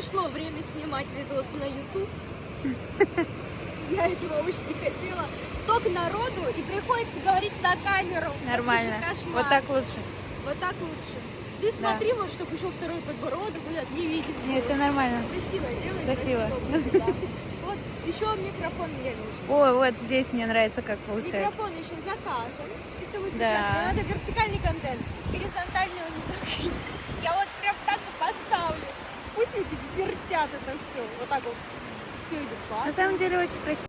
пришло время снимать видос на YouTube. Я этого очень не хотела. Столько народу, и приходится говорить на камеру. Нормально. Это же кошмар. Вот так лучше. Вот так лучше. Ты смотри, вот, чтобы еще второй подбородок будет не виден. Не, все нормально. Красиво делай, Красиво. будет, да. Вот, еще микрофон мне нужен. О, вот здесь мне нравится, как получается. Микрофон еще заказан. Если будет Да. прекрасно. Надо вертикальный контент. Горизонтальный он не так. Я вот прям так и поставлю. Пусть эти вертят это все. Вот так вот. Все идет классно. На самом деле очень красиво.